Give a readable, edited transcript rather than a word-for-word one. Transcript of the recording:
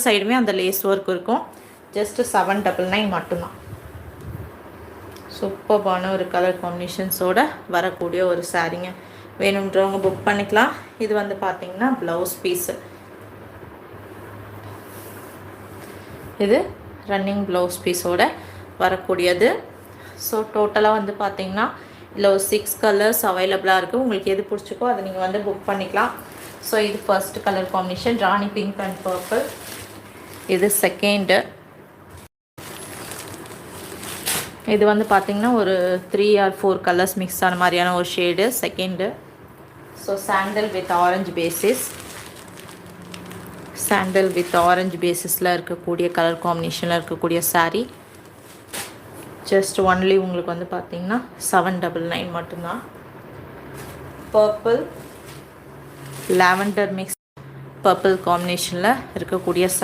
சைடுமே அந்த lace work இருக்கும். ஜஸ்ட் 799 மட்டும்தான். சூப்பர்பான ஒரு கலர் காம்பினேஷன்ஸோட வரக்கூடிய ஒரு சாரீங்க. வேணுன்றவங்க புக் பண்ணிக்கலாம். இது வந்து பார்த்தீங்கன்னா ப்ளவுஸ் பீஸு. இது ரன்னிங் ப்ளவுஸ் பீஸோட வரக்கூடியது. ஸோ டோட்டலாக வந்து பார்த்தீங்கன்னா இல்லை ஒரு 6 கலர்ஸ் அவைலபிளாக இருக்குது. உங்களுக்கு எது பிடிச்சிக்கோ அதை நீங்கள் வந்து புக் பண்ணிக்கலாம். ஸோ இது first colour combination Rani pink and purple. இது செகண்டு. இது வந்து பார்த்திங்கன்னா ஒரு 3 or 4 கலர்ஸ் மிக்ஸ் ஆன மாதிரியான ஒரு shade second. So sandal with orange basis. Sandal with orange பேசிஸில் இருக்கக்கூடிய கலர் காம்பினேஷனில் இருக்கக்கூடிய சாரீ. ஜஸ்ட் ஒன்லி உங்களுக்கு வந்து பார்த்திங்கன்னா 799 மட்டும்தான். பர்பிள் லாவெண்டர் மிக்ஸ் பர்பிள் காம்பினேஷனில் இருக்கக்கூடிய